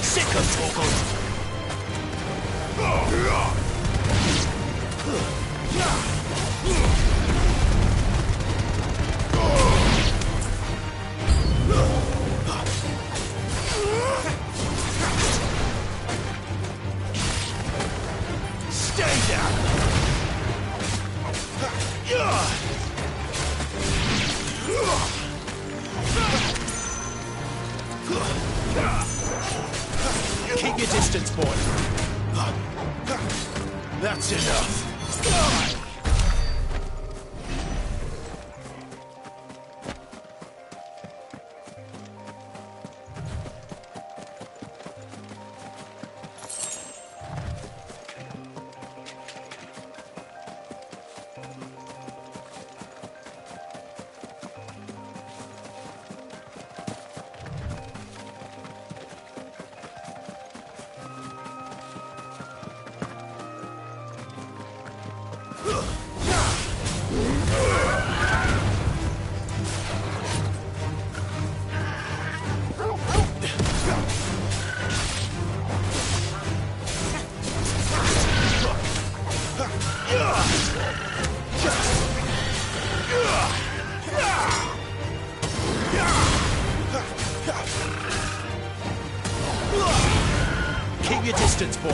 Sick of Torgal! Stay down! Keep your distance, boy. That's enough. your distance, boy.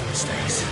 Mistakes.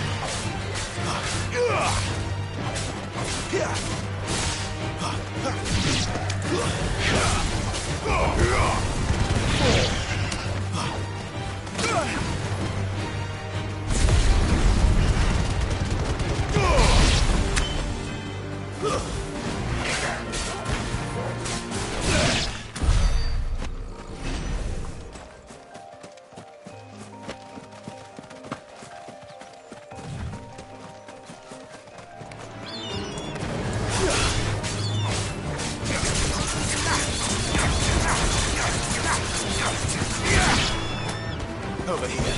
Over here.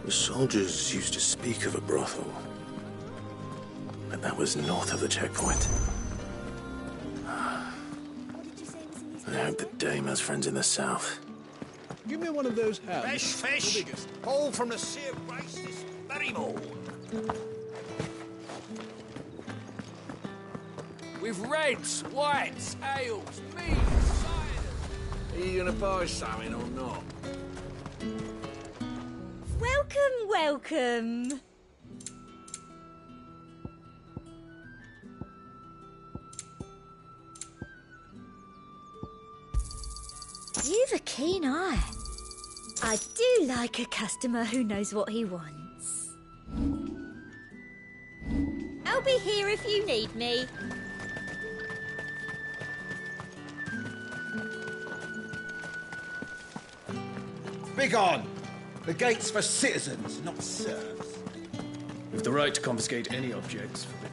The soldiers used to speak of a brothel, but that was north of the checkpoint. I hope the dame has friends in the south. Give me one of those hands. Fish! All from the sea of grace this very morn. With reds, whites, ales, meads, ciders. Are you gonna buy something or not? Welcome, welcome. You've a keen eye. I do like a customer who knows what he wants. I'll be here if you need me. Begone! The gate's for citizens, not serfs. With the right to confiscate any objects forbidden.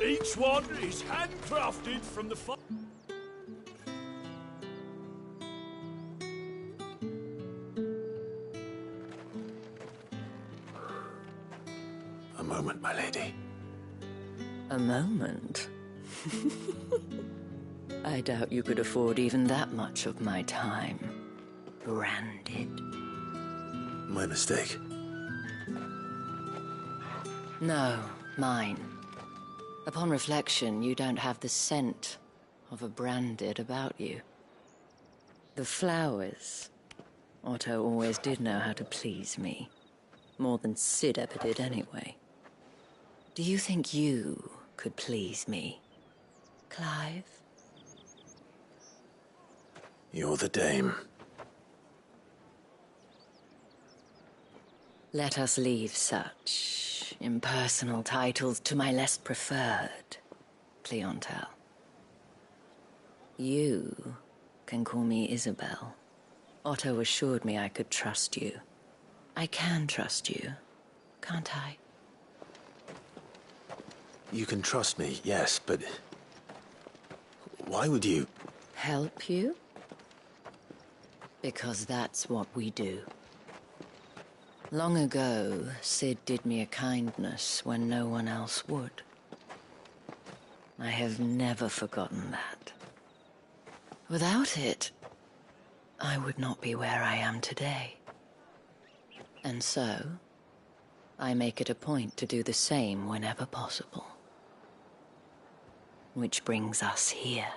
Each one is handcrafted from the A moment, my lady. A moment? I doubt you could afford even that much of my time. Branded. My mistake. No, mine. Upon reflection, you don't have the scent of a branded about you. The flowers Otto always did know how to please me. More than Sid ever did anyway. Do you think you could please me, Clive? You're the dame. Let us leave such impersonal titles to my less preferred clientele. You can call me Isabel. Otto assured me I could trust you. I can trust you, can't I? You can trust me, yes, but... why would you... Help you? Because that's what we do. Long ago, Sid did me a kindness when no one else would. I have never forgotten that. Without it, I would not be where I am today. And so, I make it a point to do the same whenever possible. Which brings us here.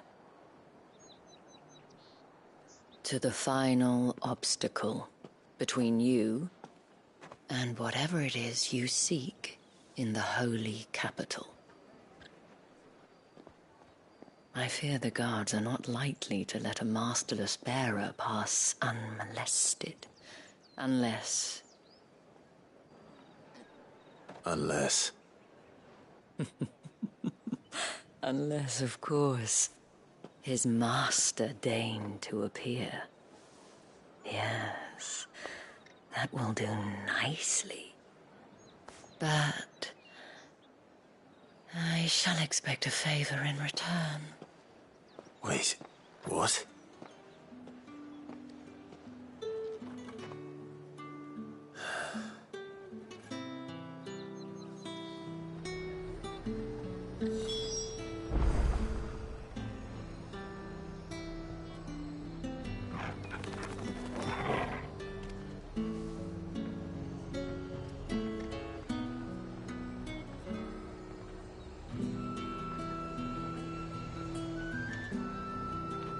To the final obstacle between you and whatever it is you seek in the holy capital. I fear the guards are not likely to let a masterless bearer pass unmolested, unless... Unless... Unless, of course, his master deigned to appear. Yes, that will do nicely. But I shall expect a favor in return. Wait, what?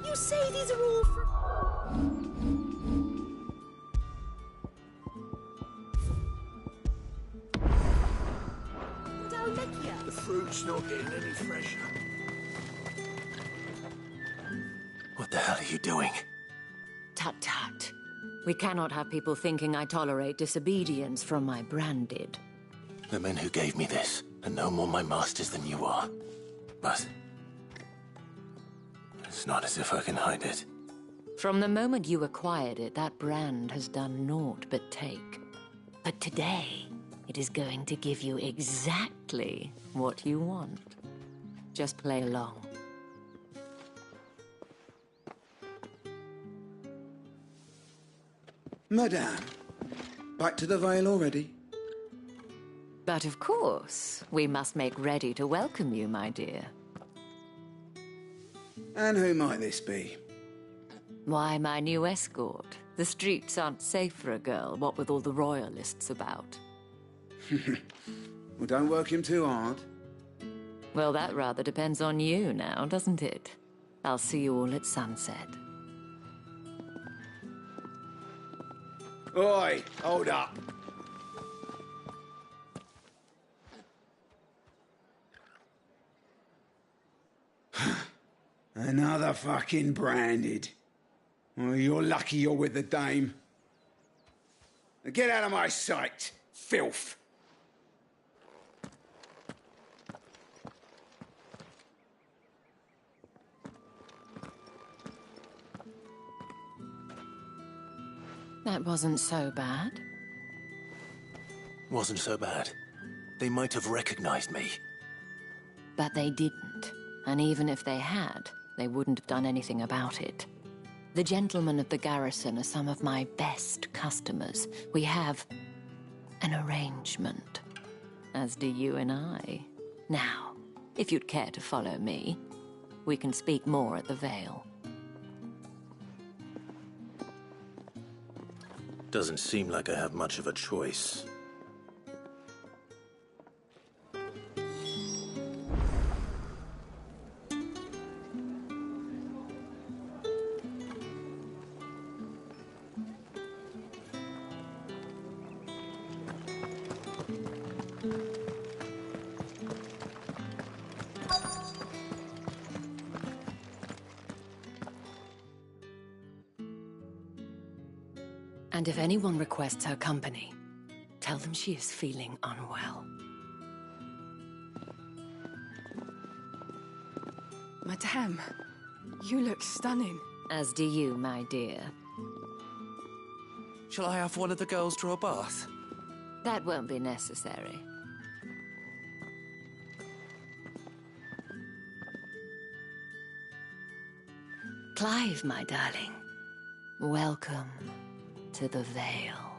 You say these are all The fruit's not getting any fresher. What the hell are you doing? Tut tut. We cannot have people thinking I tolerate disobedience from my branded. The men who gave me this are no more my masters than you are. But... it's not as if I can hide it. From the moment you acquired it, that brand has done naught but take. But today, it is going to give you exactly what you want. Just play along. Madame, back to the Vale already? But of course, we must make ready to welcome you, my dear. And who might this be? Why, my new escort. The streets aren't safe for a girl, what with all the royalists about. Well, don't work him too hard. Well, that rather depends on you now, doesn't it? I'll see you all at sunset. Oi, hold up. Another fucking branded. Well, you're lucky you're with the dame. Now get out of my sight, filth. That wasn't so bad. Wasn't so bad. They might have recognized me. But they didn't. And even if they had, they wouldn't have done anything about it. The gentlemen of the garrison are some of my best customers. We have an arrangement, as do you and I. Now, if you'd care to follow me, we can speak more at the Vale. Doesn't seem like I have much of a choice. And if anyone requests her company, tell them she is feeling unwell. Madame, you look stunning. As do you, my dear. Shall I have one of the girls draw a bath? That won't be necessary. Clive, my darling. Welcome to the Vale.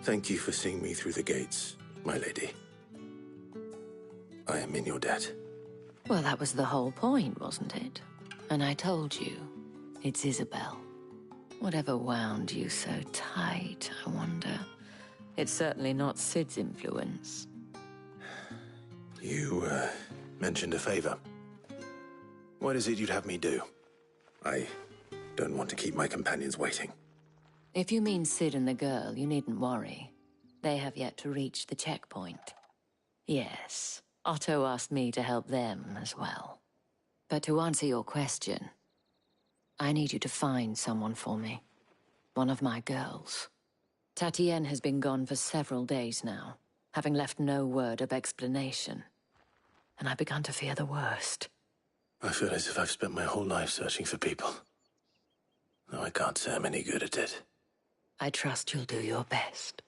Thank you for seeing me through the gates, my lady. I am in your debt. Well, that was the whole point, wasn't it? And I told you, it's Isabel. Whatever wound you so tight, I wonder. It's certainly not Sid's influence. You, mentioned a favor. What is it you'd have me do? I don't want to keep my companions waiting. If you mean Sid and the girl, you needn't worry. They have yet to reach the checkpoint. Yes, Otto asked me to help them as well. But to answer your question, I need you to find someone for me. One of my girls. Tatienne has been gone for several days now, having left no word of explanation. And I've begun to fear the worst. I feel as if I've spent my whole life searching for people. Though I can't say I'm any good at it. I trust you'll do your best.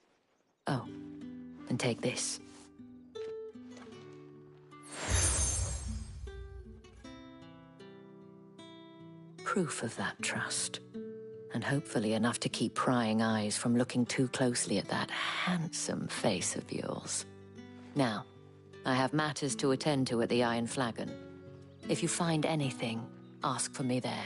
Oh, and take this. Proof of that trust. And hopefully enough to keep prying eyes from looking too closely at that handsome face of yours. Now, I have matters to attend to at the Iron Flagon. If you find anything, ask for me there.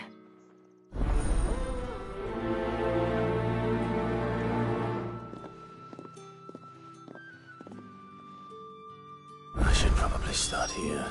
I should probably start here.